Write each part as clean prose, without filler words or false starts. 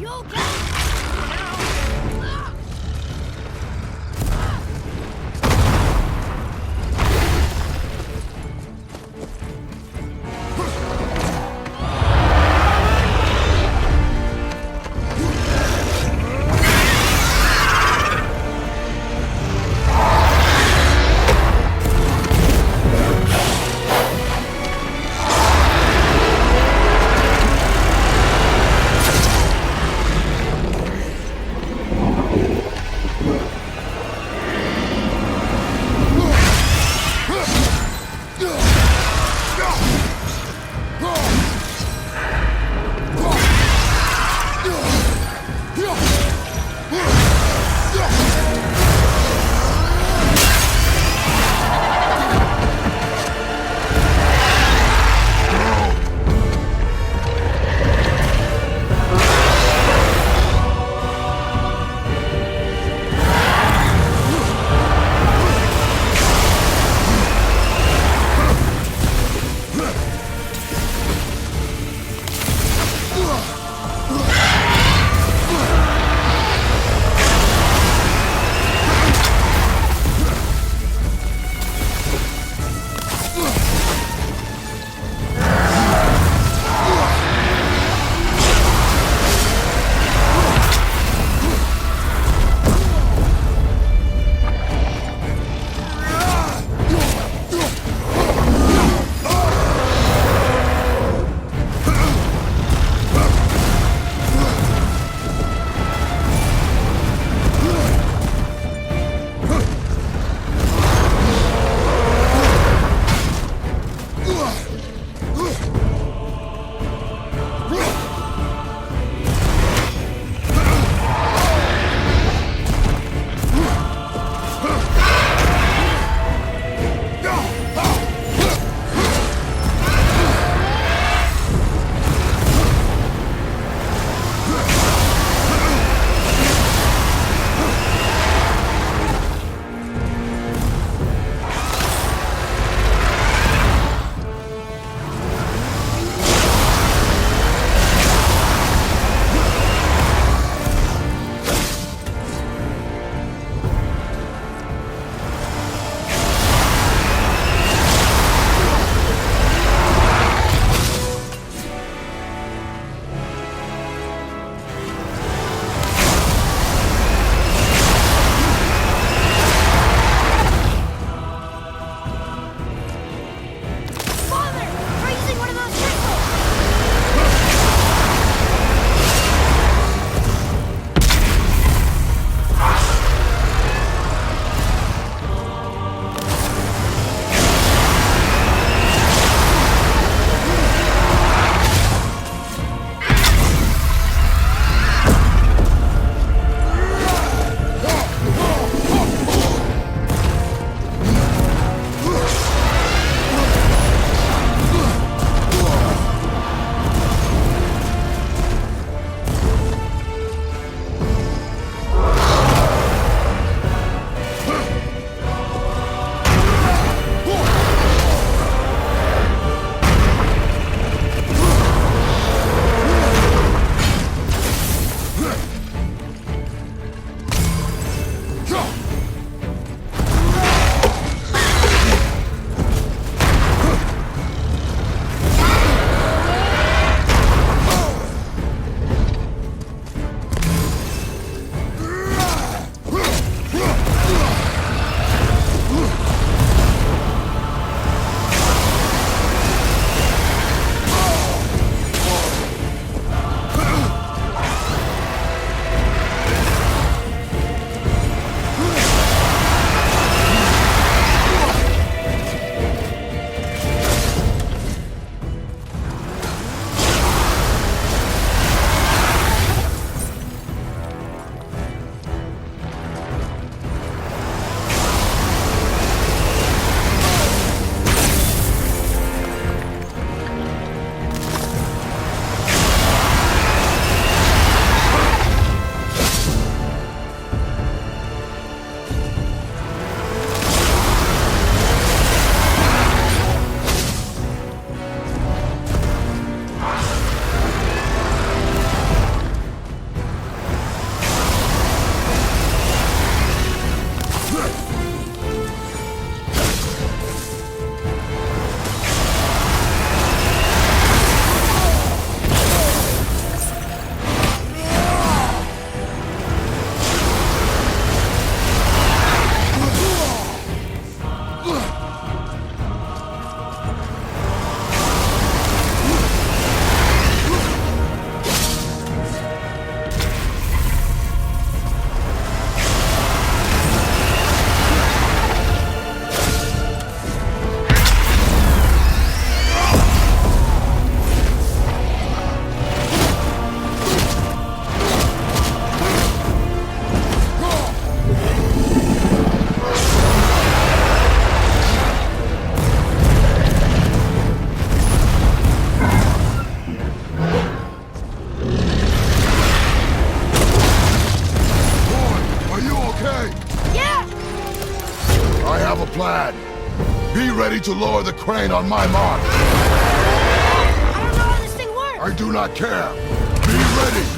You okay? Be ready to lower the crane on my mark. I don't know how this thing works. I do not care. Be ready.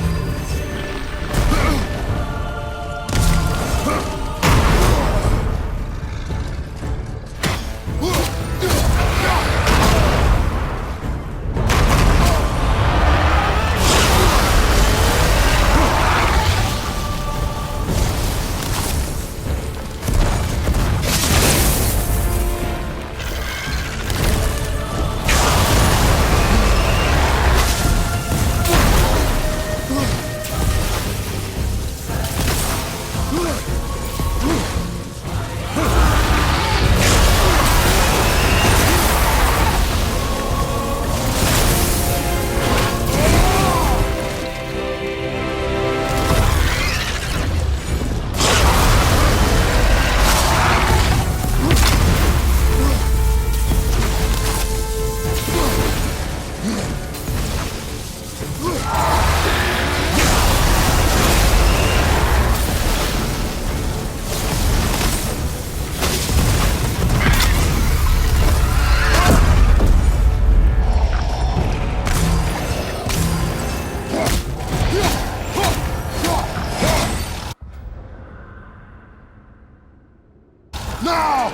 Now!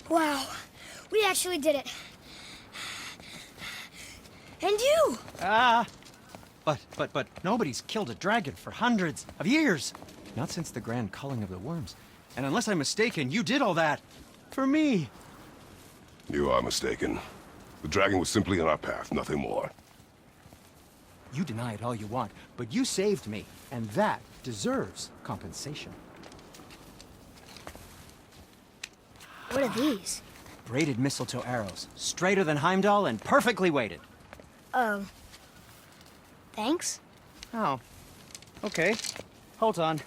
Wow, we actually did it. And you! But nobody's killed a dragon for hundreds of years. Not since the grand culling of the worms. And unless I'm mistaken, you did all that for me. You are mistaken. The dragon was simply in our path, nothing more. You deny it all you want, but you saved me, and that deserves compensation. What are these? Braided mistletoe arrows, straighter than Heimdall and perfectly weighted. Thanks? Oh, okay. Hold on.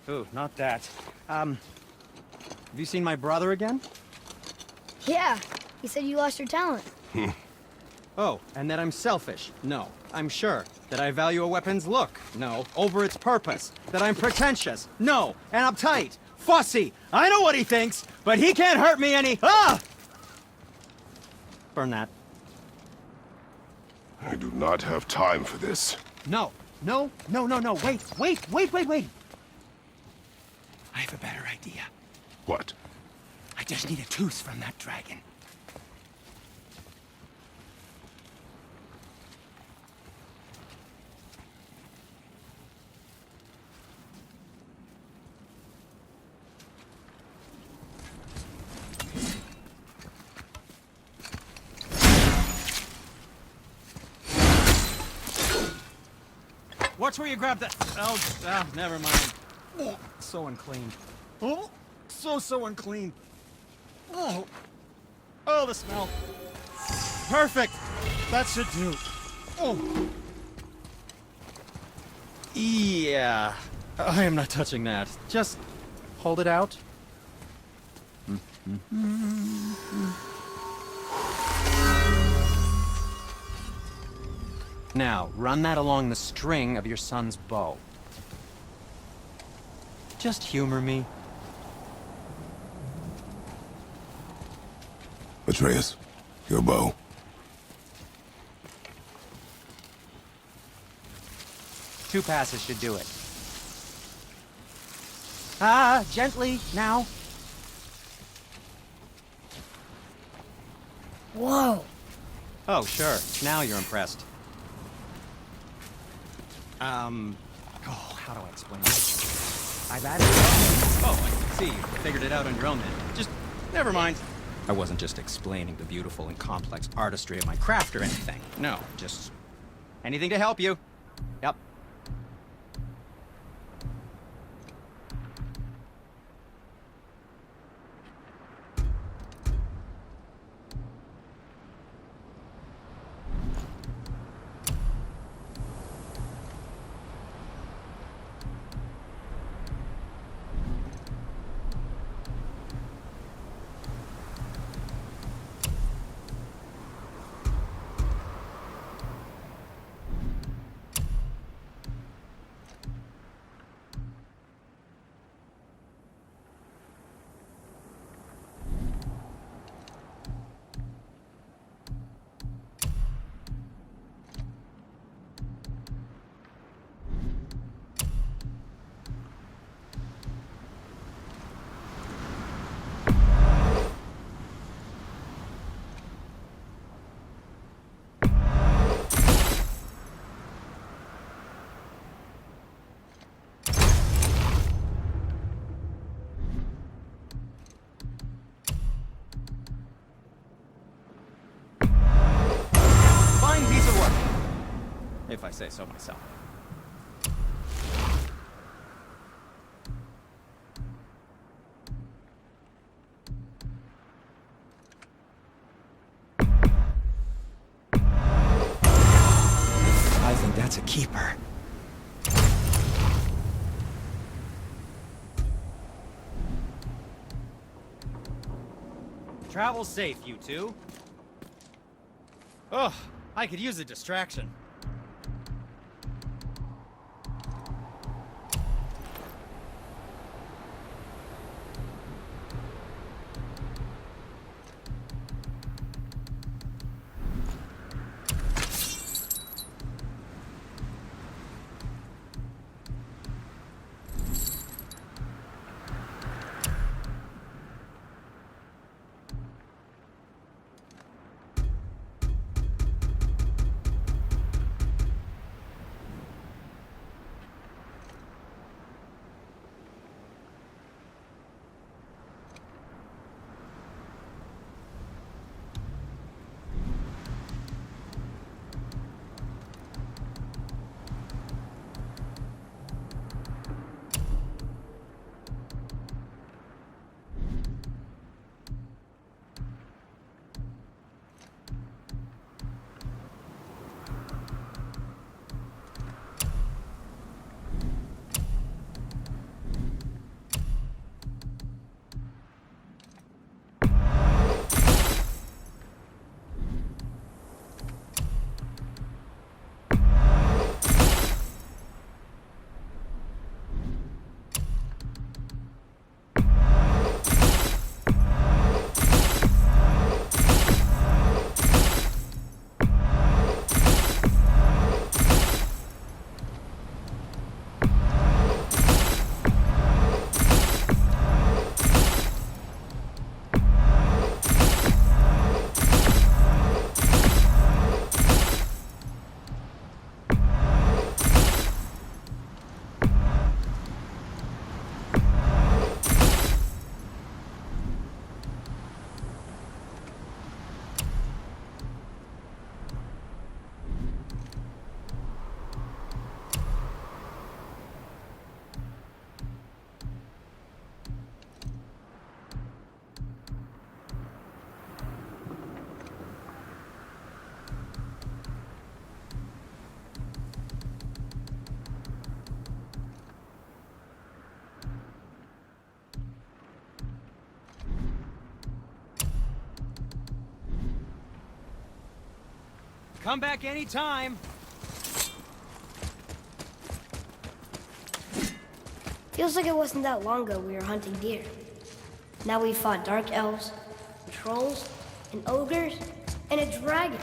Ooh, not that. Have you seen my brother again? Yeah, he said you lost your talent. Oh, and that I'm selfish? No, I'm sure. That I value a weapon's look? No, over its purpose. That I'm pretentious? No, and uptight. Fussy! I know what he thinks, but he can't hurt me any— Ah! Burn that. I do not have time for this. No. Wait. I have a better idea. What? I just need a tooth from that dragon. Watch where you grab that. Oh, never mind. Oh, so unclean. Oh, so unclean. Oh, the smell. Perfect. That should do. Oh. Yeah. I am not touching that. Just hold it out. Now, run that along the string of your son's bow. Just humor me. Atreus, your bow. Two passes should do it. Gently, now. Whoa. Oh, sure. Now you're impressed. How do I explain this? I've added— Oh, I see. You figured it out on your own then. Just, never mind. I wasn't just explaining the beautiful and complex artistry of my craft or anything. No, just anything to help you. Yep. If I say so myself. I think that's a keeper. Travel safe, you two. Ugh, I could use a distraction. Come back anytime. Feels like it wasn't that long ago we were hunting deer. Now we fought dark elves, trolls, and ogres, and a dragon.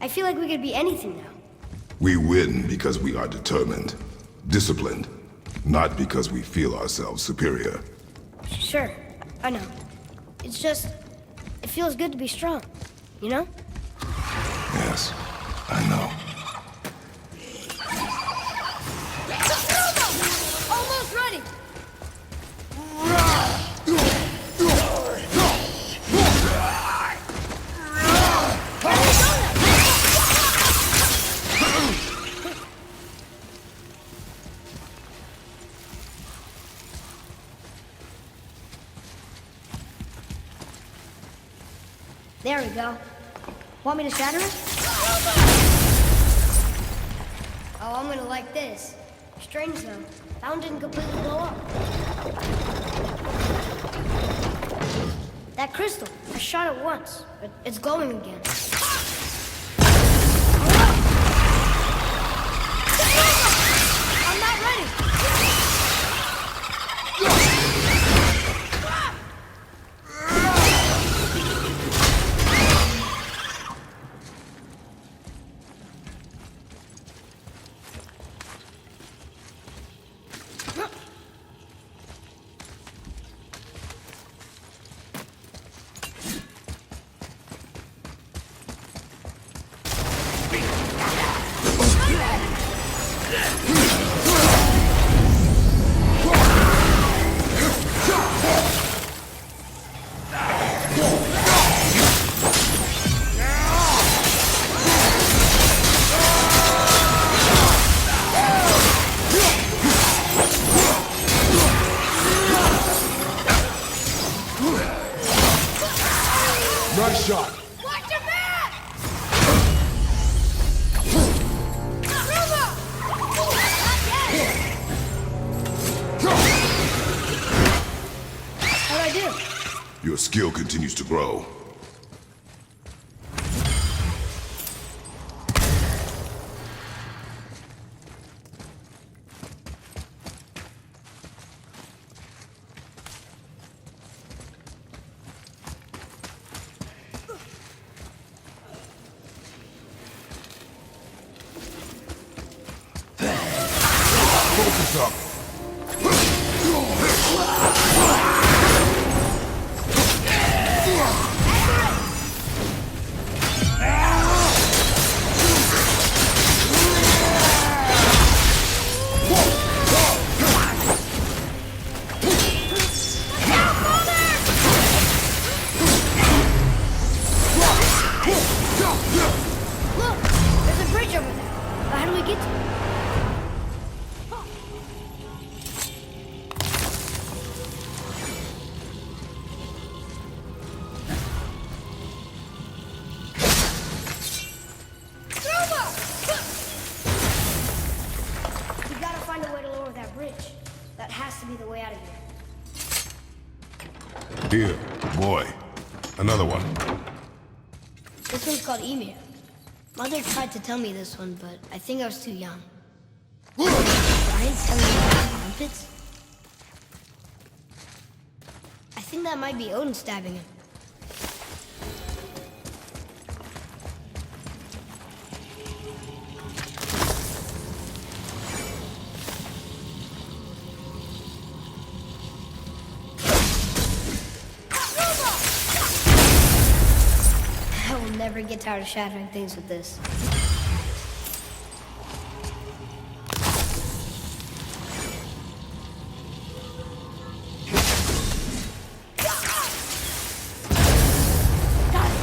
I feel like we could be anything now. We win because we are determined, disciplined, not because we feel ourselves superior. Sure, I know. It's just, it feels good to be strong, you know? Yes, I know. Almost ready! There we go. Want me to shatter it? Oh, I'm gonna like this. Strange though. Fountain didn't completely blow up. That crystal. I shot it once, but it's glowing again. I'm not ready. Nice shot. Watch your back! How'd I do? Your skill continues to grow. Focus up. Look, there's a bridge over there. But how do we get to it? We gotta find a way to lower that bridge. That has to be the way out of here. Here, boy. Another one. This one's called Emir. Mother tried to tell me this one, but I think I was too young. Brian's telling me about armpits? I think that might be Odin stabbing him. I will never get tired of shattering things with this. Got it.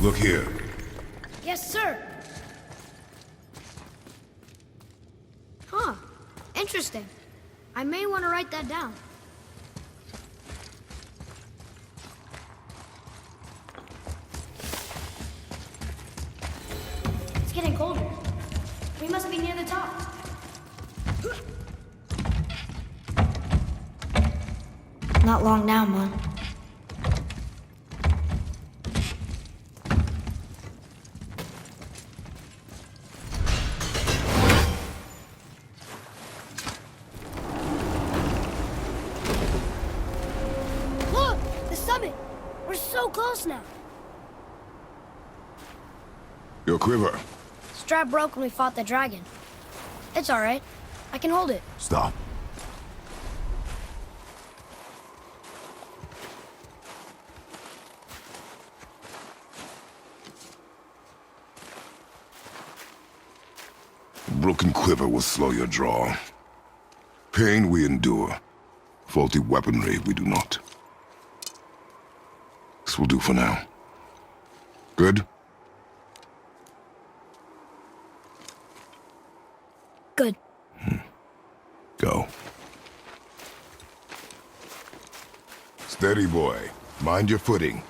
Look here. Yes, sir. Huh. Interesting. I may want to write that down. It's getting colder. We must be near the top. Not long now, Mom. Look! The summit! We're so close now. Your quiver. Strap broke when we fought the dragon. It's all right. I can hold it. Stop. Broken quiver will slow your draw. Pain we endure. Faulty weaponry we do not. This will do for now. Good? Good. Go. Steady, boy. Mind your footing.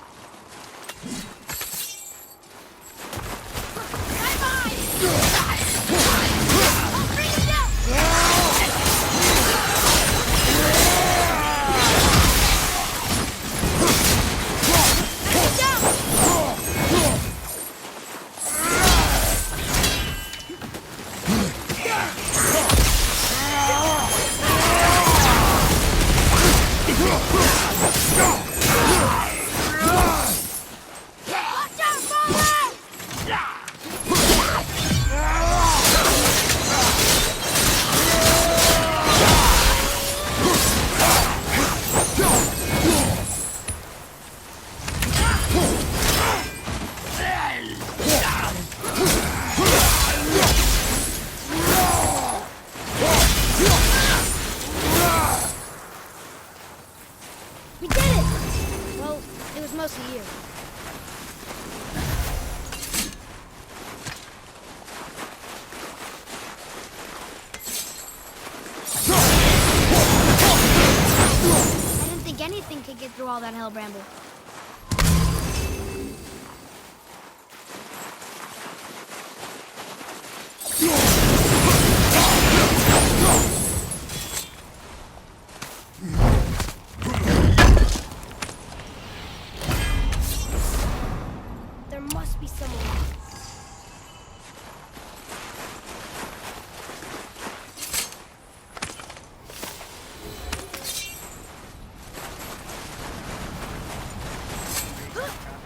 We did it! Well, it was mostly you. I didn't think anything could get through all that hell bramble. There must be someone else.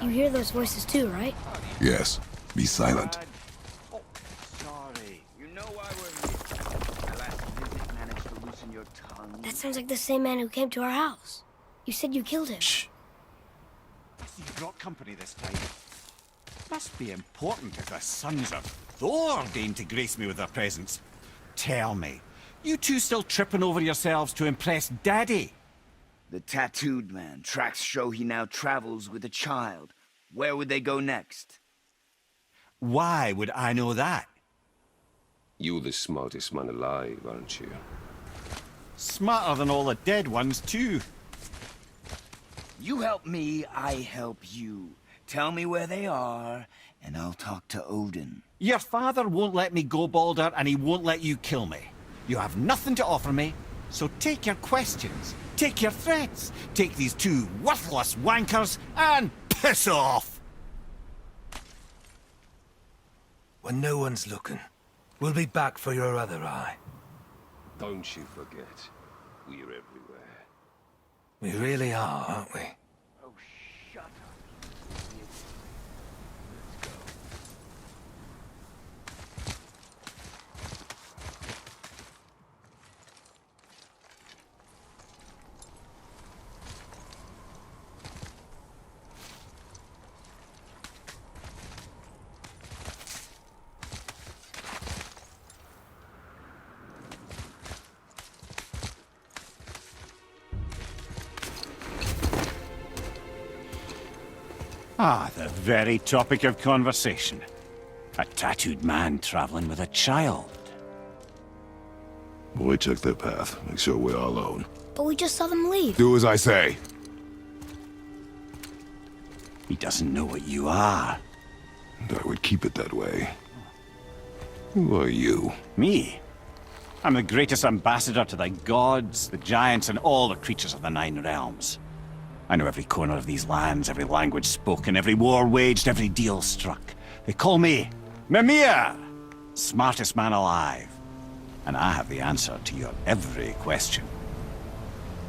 You hear those voices too, right? Yes. Be silent. Oh, sorry. You know why we're here. My last visit managed to loosen your tongue. That sounds like the same man who came to our house. You said you killed him. Shh. You brought company this time. Must be important if the sons of Thor deign to grace me with their presence. Tell me, you two still tripping over yourselves to impress Daddy? The tattooed man. Tracks show he now travels with a child. Where would they go next? Why would I know that? You're the smartest man alive, aren't you? Smarter than all the dead ones, too. You help me, I help you. Tell me where they are, and I'll talk to Odin. Your father won't let me go, Balder, and he won't let you kill me. You have nothing to offer me, so take your questions, take your threats, take these two worthless wankers, and piss off! When no one's looking, we'll be back for your other eye. Don't you forget, we're everywhere. We really are, aren't we? Oh, shut up. Ah, the very topic of conversation. A tattooed man traveling with a child. Boy, check their path. Make sure we're all alone. But we just saw them leave. Do as I say. He doesn't know what you are. And I would keep it that way. Who are you? Me? I'm the greatest ambassador to the gods, the giants, and all the creatures of the Nine Realms. I know every corner of these lands, every language spoken, every war waged, every deal struck. They call me Mimir, smartest man alive. And I have the answer to your every question.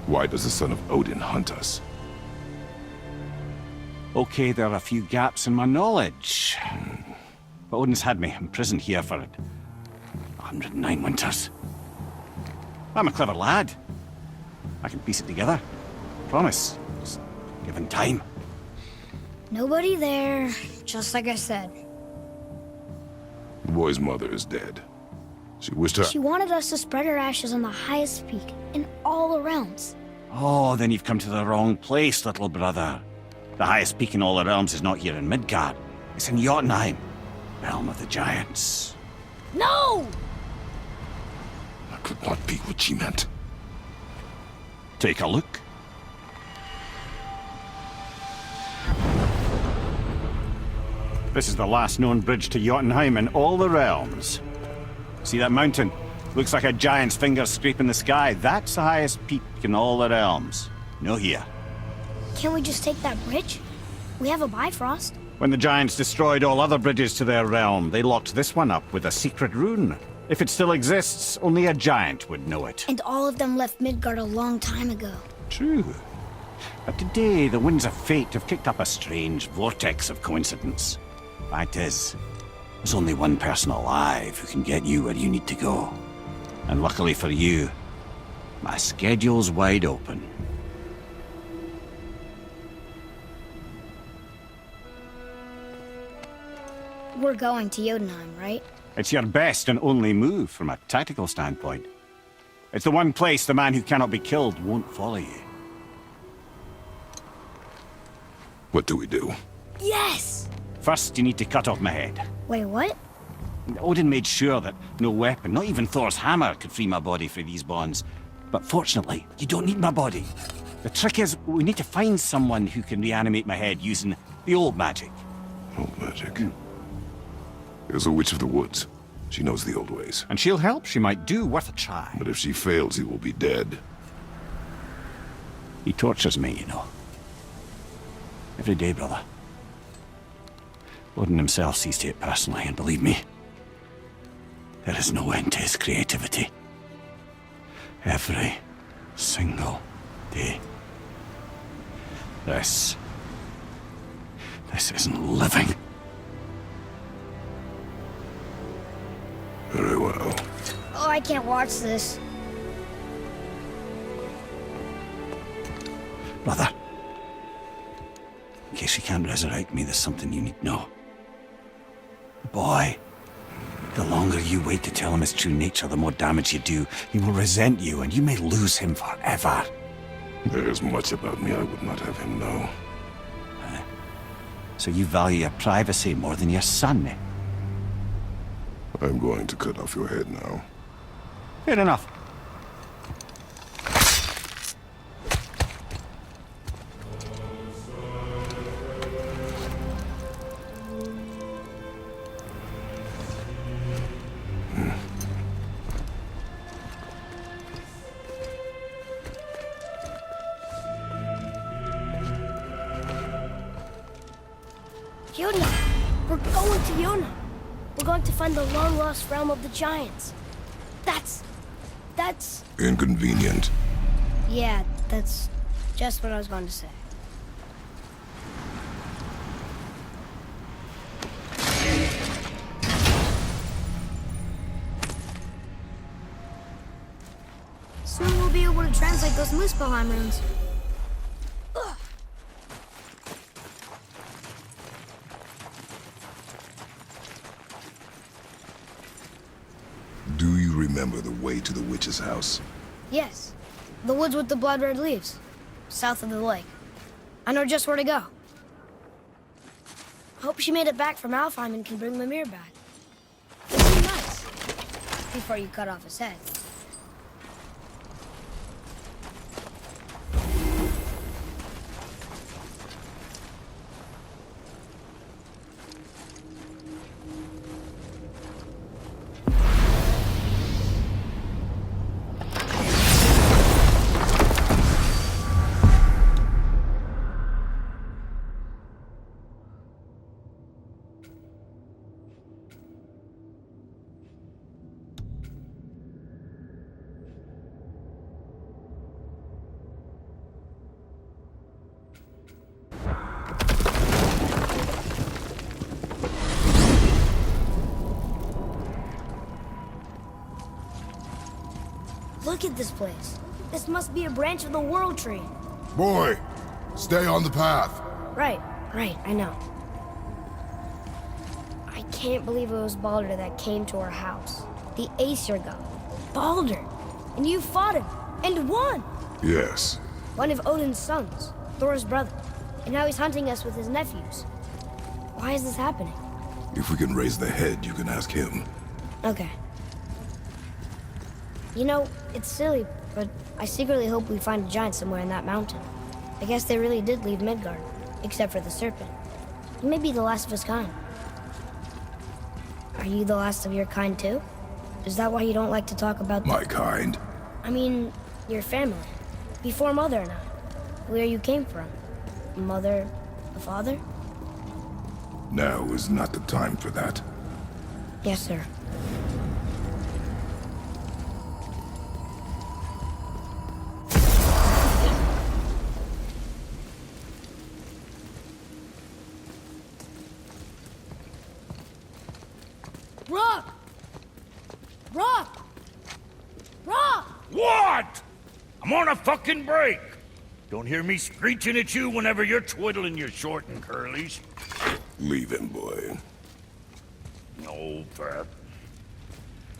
Why does the son of Odin hunt us? Okay, there are a few gaps in my knowledge. But Odin's had me imprisoned here for 109 winters. I'm a clever lad. I can piece it together. Promise. Just given time. Nobody there, just like I said. The boy's mother is dead. She wished her... She wanted us to spread her ashes on the highest peak in all the realms. Oh, then you've come to the wrong place, little brother. The highest peak in all the realms is not here in Midgard. It's in Jotunheim, realm of the giants. No! That could not be what she meant. Take a look. This is the last known bridge to Jotunheim in all the realms. See that mountain? Looks like a giant's finger scraping the sky. That's the highest peak in all the realms. No here. Can't we just take that bridge? We have a Bifrost. When the giants destroyed all other bridges to their realm, they locked this one up with a secret rune. If it still exists, only a giant would know it. And all of them left Midgard a long time ago. True. But today, the winds of fate have kicked up a strange vortex of coincidence. Fact is, there's only one person alive who can get you where you need to go. And luckily for you, my schedule's wide open. We're going to Jotunheim, right? It's your best and only move from a tactical standpoint. It's the one place the man who cannot be killed won't follow you. What do we do? Yes! First, you need to cut off my head. Wait, what? Odin made sure that no weapon, not even Thor's hammer, could free my body from these bonds. But fortunately, you don't need my body. The trick is, we need to find someone who can reanimate my head using the old magic. Old magic. There's a witch of the woods. She knows the old ways. And she'll help. She might do worth a try. But if she fails, he will be dead. He tortures me, you know. Every day, brother. Odin himself sees to it personally, and believe me, there is no end to his creativity. Every single day. This isn't living. Very well. Oh, I can't watch this. Brother, in case you can't resurrect me, there's something you need to know. Boy, the longer you wait to tell him his true nature, the more damage you do. He will resent you, and you may lose him forever. There's much about me I would not have him know. So you value your privacy more than your son, eh? I'm going to cut off your head now. Fair enough. Yona! We're going to Yona! We're going to find the long-lost realm of the giants. That's... Inconvenient. Yeah, that's just what I was going to say. Soon we'll be able to translate those Muspelheim runes. Ugh. Do you remember the way to the witch's house? Yes, the woods with the blood-red leaves, south of the lake. I know just where to go. Hope she made it back from Alfheim and can bring Mimir back. It'd be nice. Before you cut off his head. Look at this place. This must be a branch of the World Tree. Boy, stay on the path. Right, I know. I can't believe it was Baldur that came to our house. The Aesir god. Baldur! And you fought him, and won! Yes. One of Odin's sons, Thor's brother. And now he's hunting us with his nephews. Why is this happening? If we can raise the head, you can ask him. Okay. You know, it's silly, but I secretly hope we find a giant somewhere in that mountain. I guess they really did leave Midgard, except for the serpent. He may be the last of his kind. Are you the last of your kind too? Is that why you don't like to talk about My kind? I mean, your family. Before Mother and I. Where you came from. Mother, a father? Now is not the time for that. Yes, sir. Rock! Rock! Rock! What? I'm on a fucking break. Don't hear me screeching at you whenever you're twiddling your short and curlies. Leave him, boy. No, Pep.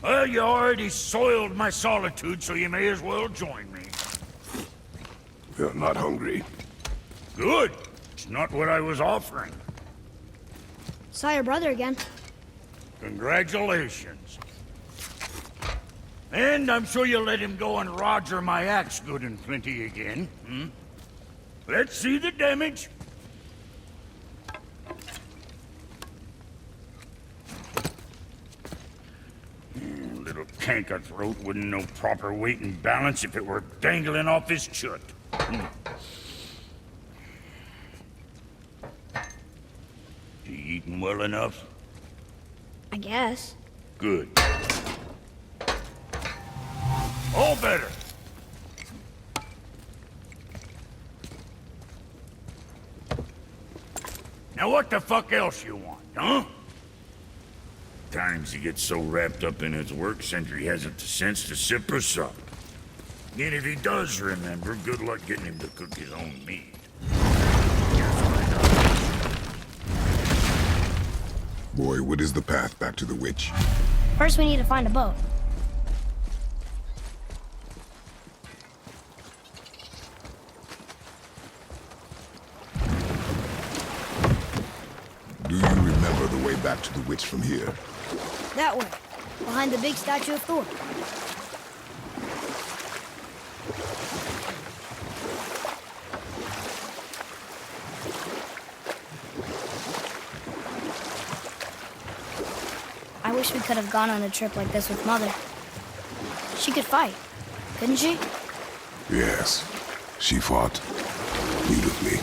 Well, you already soiled my solitude, so you may as well join me. You're not hungry. Good. It's not what I was offering. Saw your brother again. Congratulations. And I'm sure you'll let him go and Roger my axe good and plenty again, hmm? Let's see the damage. Little canker throat wouldn't know proper weight and balance if it were dangling off his chut. You eating well enough? I guess. Good. All better. Now what the fuck else you want, huh? Times he gets so wrapped up in his work, Sentry hasn't the sense to sip or sup. And if he does remember, good luck getting him to cook his own meat. Boy, what is the path back to the witch? First we need to find a boat. Do you remember the way back to the witch from here? That way. Behind the big statue of Thor. I wish we could have gone on a trip like this with Mother. She could fight, couldn't she? Yes. She fought beautifully.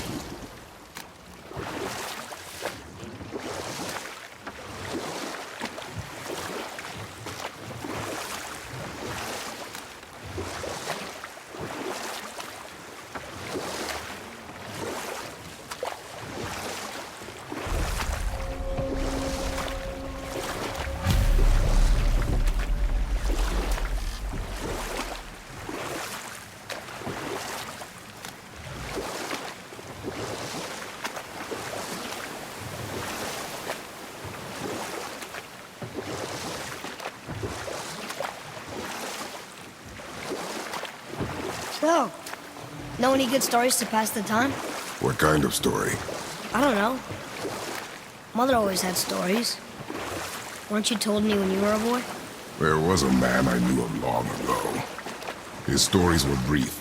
So, know any good stories to pass the time? What kind of story? I don't know. Mother always had stories. Weren't you told me when you were a boy? There was a man I knew of long ago. His stories were brief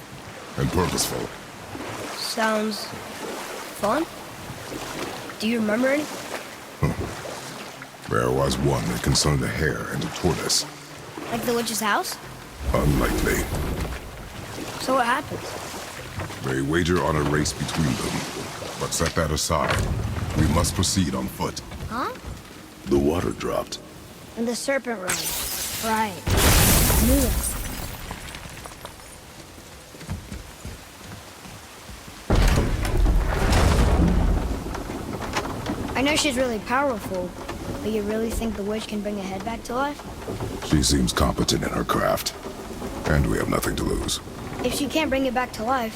and purposeful. Sounds fun. Do you remember any? There was one that concerned a hare and a tortoise. Like the witch's house? Unlikely. So what happens? They wager on a race between them. But set that aside. We must proceed on foot. Huh? The water dropped. And the serpent ride. Right. I knew that. I know she's really powerful, but you really think the witch can bring a head back to life? She seems competent in her craft. And we have nothing to lose. If she can't bring it back to life,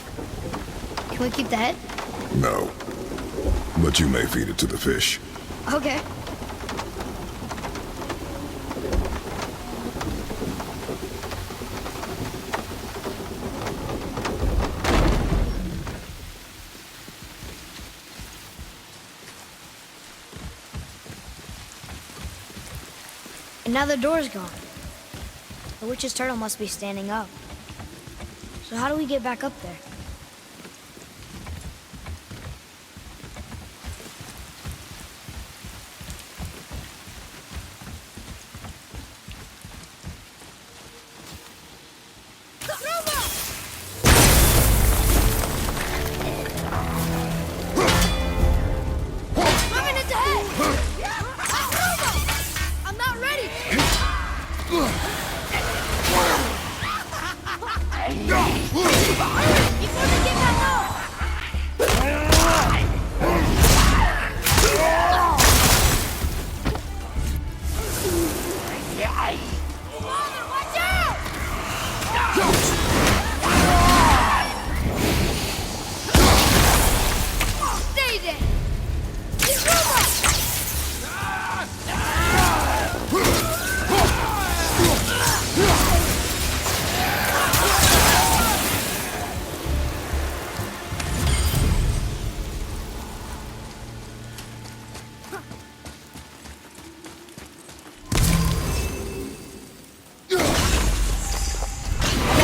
can we keep the head? No. But you may feed it to the fish. Okay. And now the door's gone. The witch's turtle must be standing up. So how do we get back up there?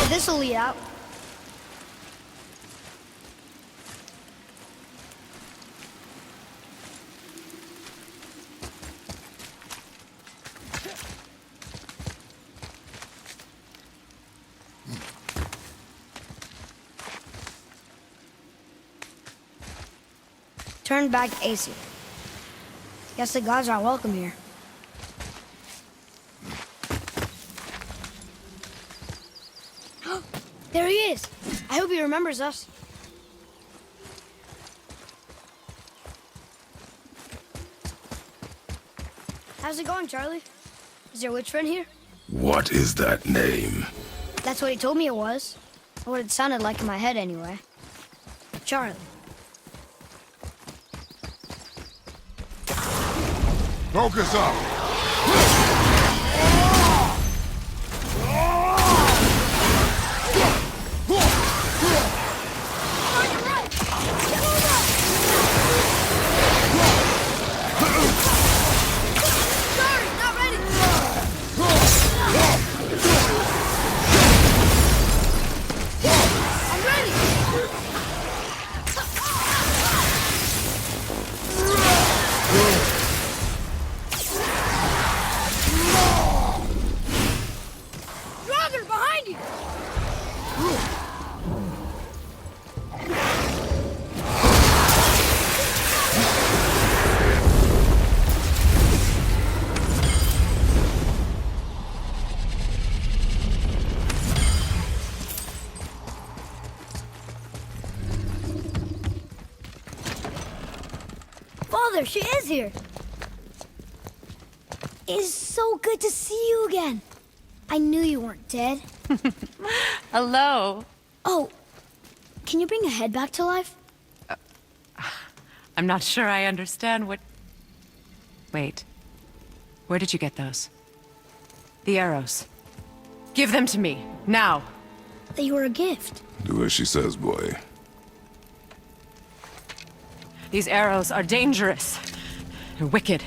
This'll lead out. Turn back AC. Guess the gods aren't welcome here. There he is. I hope he remembers us. How's it going, Charlie? Is your witch friend here? What is that name? That's what he told me it was. Or what it sounded like in my head, anyway. Charlie. Focus up! Father, she is here. It is so good to see you again. I knew you weren't dead. Hello. Oh, can you bring a head back to life? I'm not sure I understand what... Wait. Where did you get those? The arrows. Give them to me, now. They were a gift. Do as she says, boy. These arrows are dangerous. You're wicked.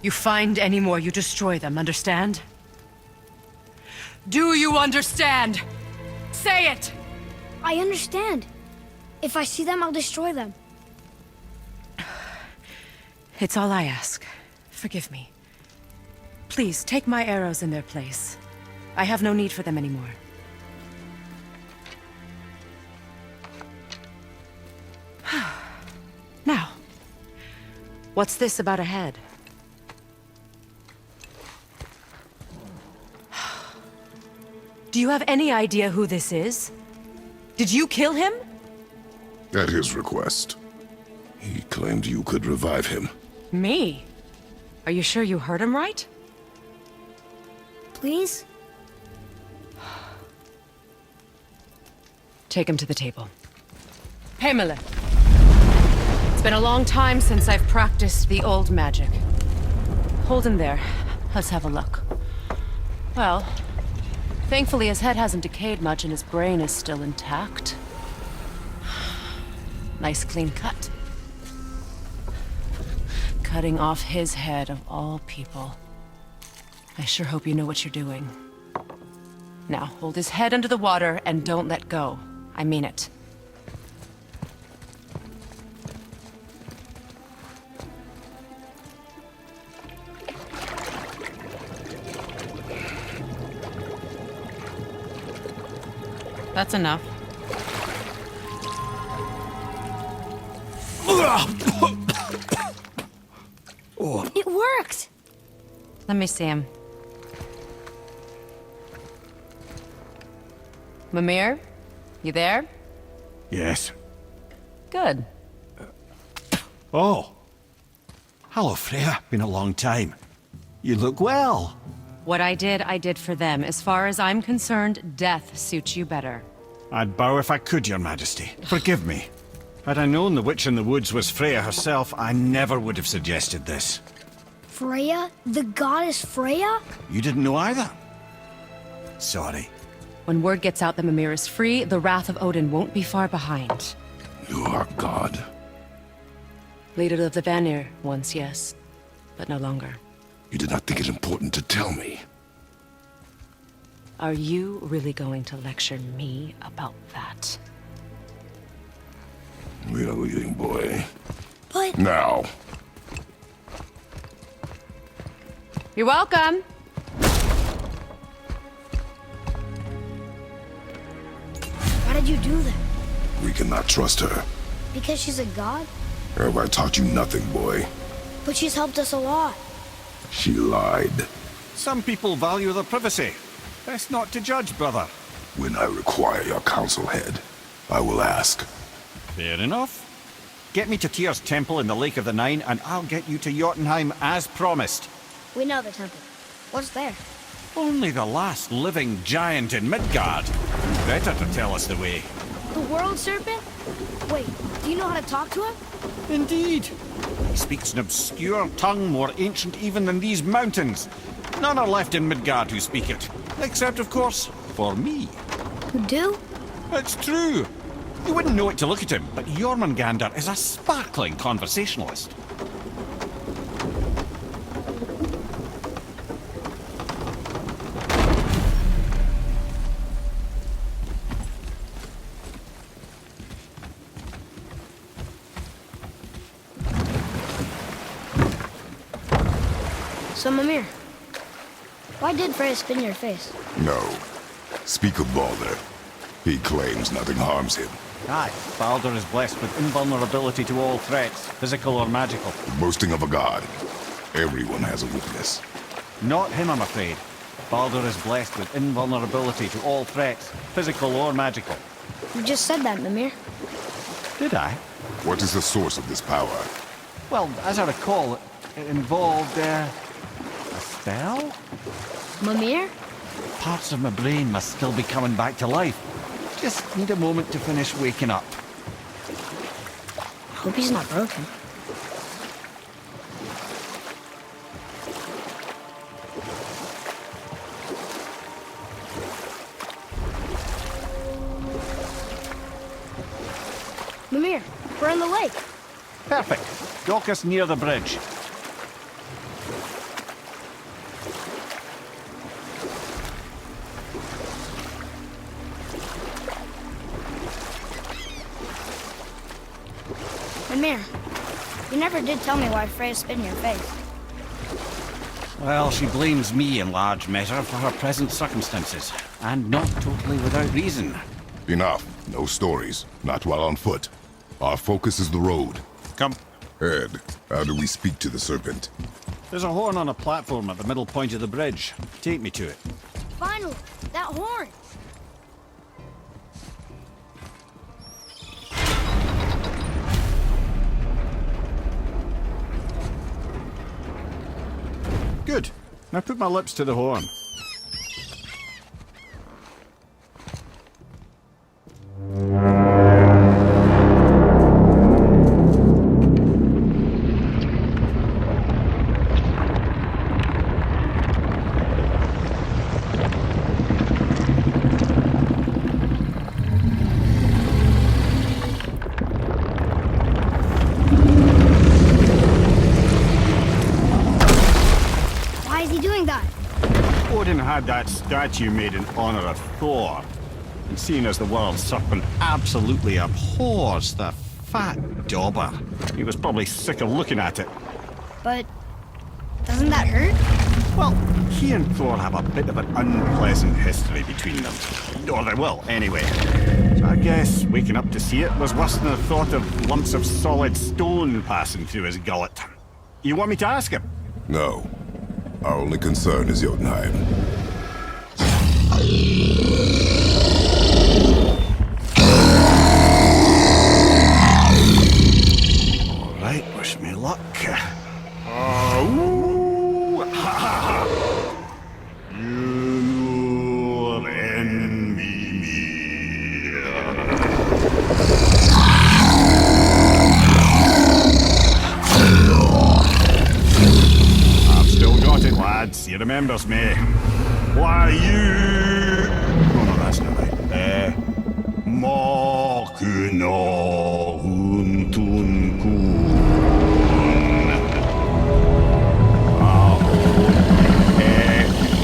You find any more, you destroy them, understand? Do you understand? Say it! I understand. If I see them, I'll destroy them. It's all I ask. Forgive me. Please, take my arrows in their place. I have no need for them anymore. Now, what's this about a head? Do you have any idea who this is? Did you kill him? At his request. He claimed you could revive him. Me? Are you sure you heard him right? Please? Take him to the table. Pamela. It's been a long time since I've practiced the old magic. Hold him there. Let's have a look. Well, thankfully his head hasn't decayed much and his brain is still intact. Nice clean cut. Cutting off his head of all people. I sure hope you know what you're doing. Now, hold his head under the water and don't let go. I mean it. That's enough. It worked! Let me see him. Mimir? You there? Yes. Good. Oh. Hello, Freya. Been a long time. You look well. What I did for them. As far as I'm concerned, death suits you better. I'd bow if I could, Your Majesty. Forgive me. Had I known the witch in the woods was Freya herself, I never would have suggested this. Freya? The goddess Freya? You didn't know either? Sorry. When word gets out that Mimir is free, the wrath of Odin won't be far behind. You are God. Leader of the Vanir, once yes, but no longer. You did not think it important to tell me. Are you really going to lecture me about that? We are leaving, boy. But... Now. You're welcome. Why did you do that? We cannot trust her. Because she's a god? Have I taught you nothing, boy? But she's helped us a lot. She lied. Some people value their privacy. Best not to judge, brother. When I require your council head, I will ask. Fair enough. Get me to Tyr's temple in the Lake of the Nine, and I'll get you to Jotunheim as promised. We know the temple. What's there? Only the last living giant in Midgard. Better to tell us the way. The world serpent? Wait, do you know how to talk to him? Indeed. He speaks an obscure tongue more ancient even than these mountains. None are left in Midgard who speak it. Except, of course, for me. You do? It's true. You wouldn't know it to look at him, but Jormungandr is a sparkling conversationalist. So, Mimir, why did Freya spin your face? No. Speak of Baldur. He claims nothing harms him. Aye, Baldur is blessed with invulnerability to all threats, physical or magical. Boasting of a god. Everyone has a weakness. Not him, I'm afraid. Baldur is blessed with invulnerability to all threats, physical or magical. You just said that, Mimir. Did I? What is the source of this power? Well, as I recall, it involved, a spell? Mimir? Parts of my brain must still be coming back to life. Just need a moment to finish waking up. Hope he's not broken. Mimir, we're in the lake. Perfect. Dock us near the bridge. Amir, you never did tell me why Freya spit in your face. Well, she blames me in large measure for her present circumstances, and not totally without reason. Enough. No stories. Not while on foot. Our focus is the road. Come. Ed, how do we speak to the serpent? There's a horn on a platform at the middle point of the bridge. Take me to it. Finally, that horn! Good. Now put my lips to the horn. Why is he doing that? Odin had that statue made in honor of Thor. And seeing as the world serpent absolutely abhors the fat dauber, he was probably sick of looking at it. But doesn't that hurt? Well, he and Thor have a bit of an unpleasant history between them. Or they will, anyway. So I guess waking up to see it was worse than the thought of lumps of solid stone passing through his gullet. You want me to ask him? No. Our only concern is Jotunheim. All right, wish me luck. Ooh, ha, ha, ha. You envy me. I've still got it, lads. He remembers me. Why, you... Oh, no, that's not right. Makuna huntun kun.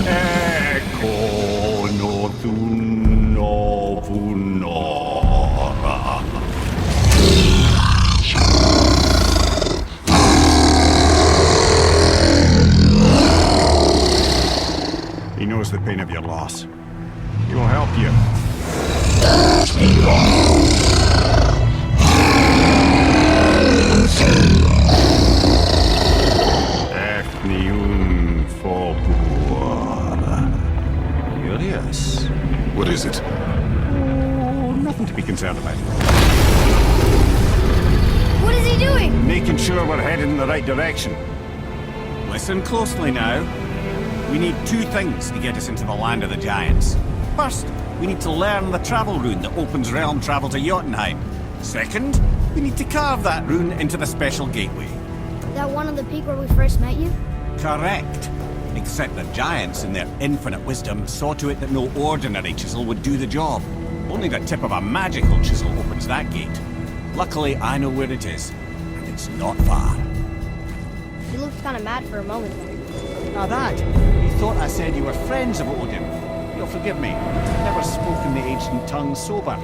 Eko no thun no punora. He knows the pain of your loss. He will help you. Ethnium Fobuara. Curious. What is it? Oh, nothing to be concerned about. What is he doing? Making sure we're headed in the right direction. Listen closely now. We need two things to get us into the land of the giants. First, we need to learn the travel rune that opens realm travel to Jotunheim. Second, we need to carve that rune into the special gateway. That one on the peak where we first met you? Correct. Except the giants, in their infinite wisdom, saw to it that no ordinary chisel would do the job. Only the tip of a magical chisel opens that gate. Luckily, I know where it is, and it's not far. You looked kind of mad for a moment there. Now that, you thought I said you were friends of Odin. You'll forgive me. Never spoken the ancient tongue sober.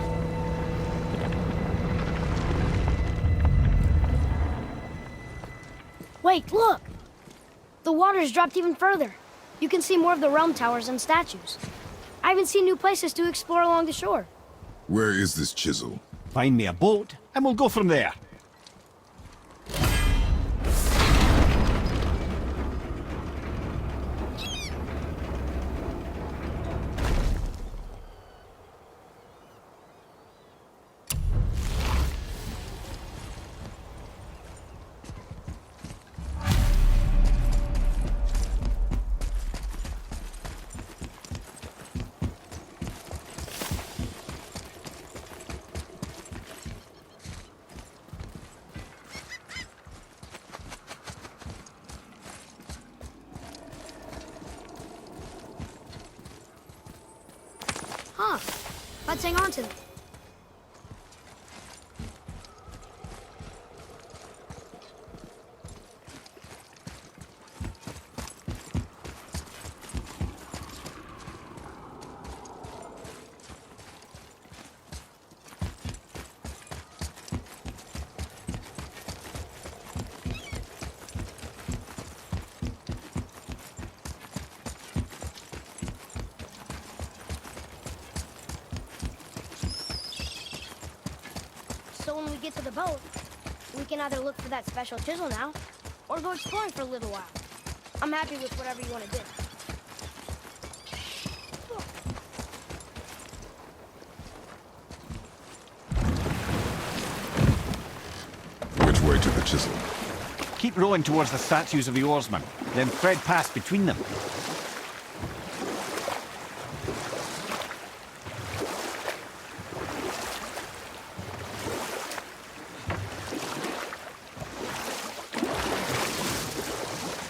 Wait, look! The water's dropped even further. You can see more of the realm towers and statues. I even see new places to explore along the shore. Where is this chisel? Find me a boat, and we'll go from there. Huh. Let's hang on to them. So when we get to the boat, we can either look for that special chisel now, or go exploring for a little while. I'm happy with whatever you want to do. Which way to the chisel? Keep rowing towards the statues of the oarsmen, then thread past between them.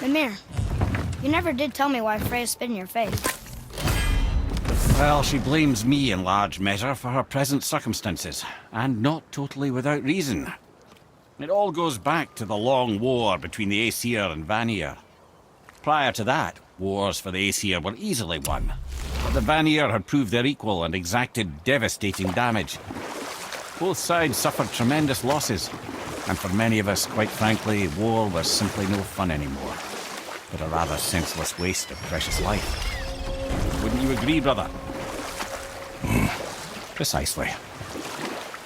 Mimir, you never did tell me why Freya spit in your face. Well, she blames me in large measure for her present circumstances, and not totally without reason. It all goes back to the long war between the Aesir and Vanir. Prior to that, wars for the Aesir were easily won, but the Vanir had proved their equal and exacted devastating damage. Both sides suffered tremendous losses, and for many of us, quite frankly, war was simply no fun anymore, but a rather senseless waste of precious life. Wouldn't you agree, brother? Precisely.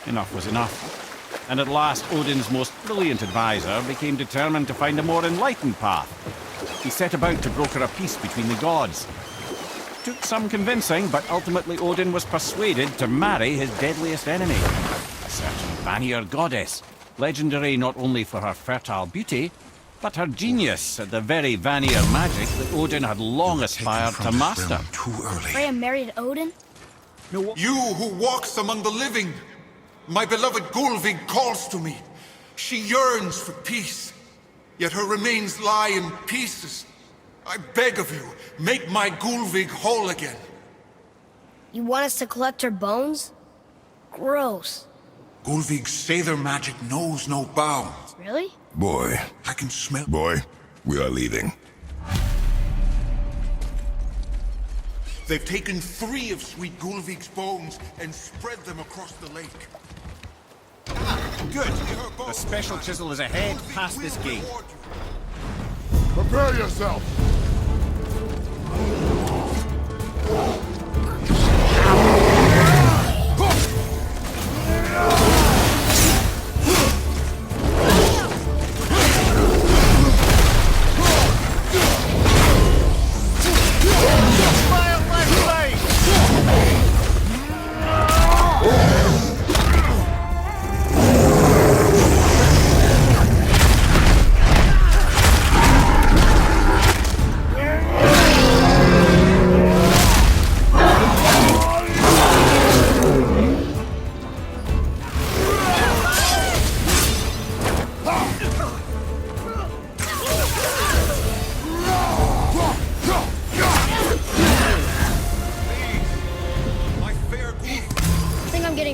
Enough was enough. And at last, Odin's most brilliant advisor became determined to find a more enlightened path. He set about to broker a peace between the gods. Took some convincing, but ultimately Odin was persuaded to marry his deadliest enemy, a certain Vanir goddess, legendary not only for her fertile beauty, but her genius at the very Vanir magic that Odin had long aspired to master. Too early. Freya married Odin? You who walks among the living, my beloved Gulvig calls to me. She yearns for peace, yet her remains lie in pieces. I beg of you, make my Gulvig whole again. You want us to collect her bones? Gross. Gulvig's Sather magic knows no bounds. Really? Boy. I can smell... Boy, we are leaving. They've taken 3 of sweet Gulvig's bones and spread them across the lake. Good. The special chisel is ahead, past this gate. Prepare yourself!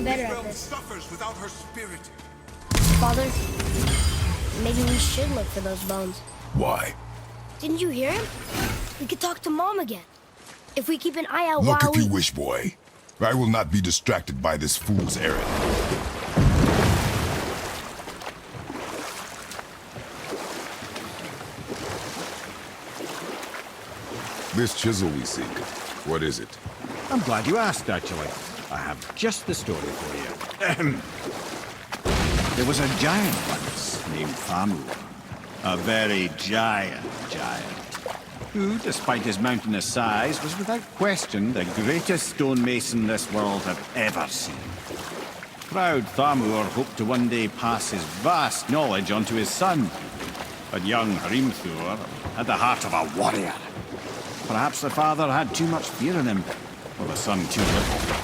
Better at this. Suffers without her spirit. Father, maybe we should look for those bones. Why? Didn't you hear him? We could talk to Mom again. If we keep an eye out Look while if you wish, boy. I will not be distracted by this fool's errand. This chisel we seek, what is it? I'm glad you asked, actually. I have just the story for you. There was a giant once named Thamur. A very giant, who, despite his mountainous size, was without question the greatest stonemason this world had ever seen. Proud Thamur hoped to one day pass his vast knowledge on to his son. But young Hrimthur had the heart of a warrior. Perhaps the father had too much fear in him, or the son too little.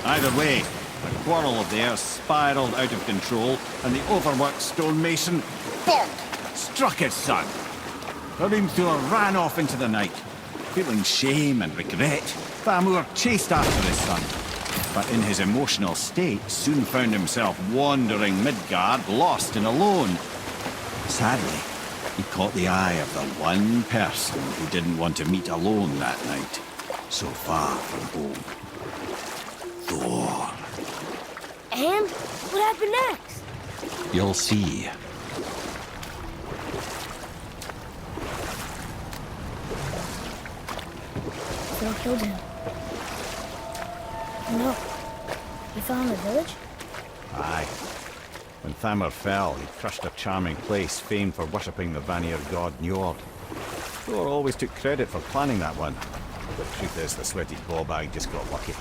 Either way, the quarrel of theirs spiraled out of control, and the overworked stonemason, bonk, struck his son. Hrimthur ran off into the night. Feeling shame and regret, Thamur chased after his son, but in his emotional state soon found himself wandering Midgard, lost and alone. Sadly, he caught the eye of the one person he didn't want to meet alone that night, so far from home. Thor. And what happened next? You'll see. Thor killed him. No. He fell in the village? Aye. When Thamur fell, he crushed a charming place famed for worshipping the Vanir god Njord. Thor always took credit for planning that one. But the truth is, the sweaty ballbag just got lucky.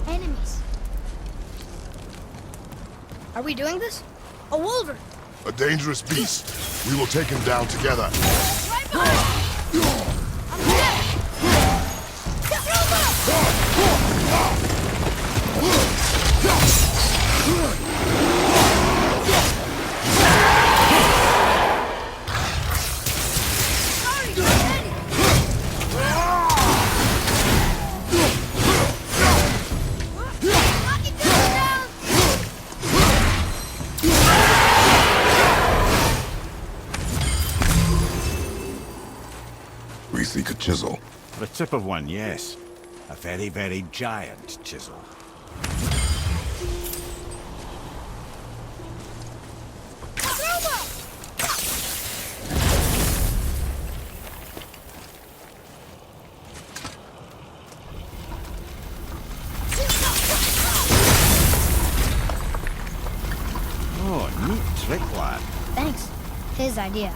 Enemies. Are we doing this? A wolverine! A dangerous beast. We will take him down together. Right behind you! I'm dead! We seek a chisel. The tip of one, yes. A very, very giant chisel. Oh, neat trick, lad. Thanks. His idea.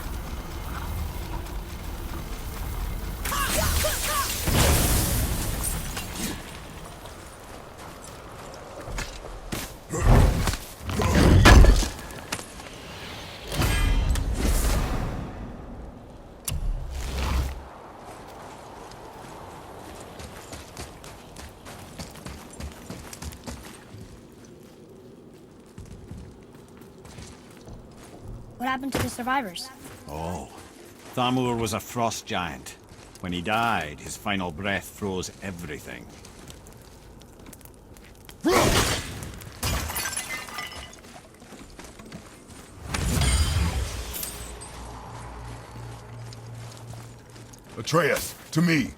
What happened to the survivors? Oh, Thamur was a frost giant. When he died, his final breath froze everything. Atreus, to me.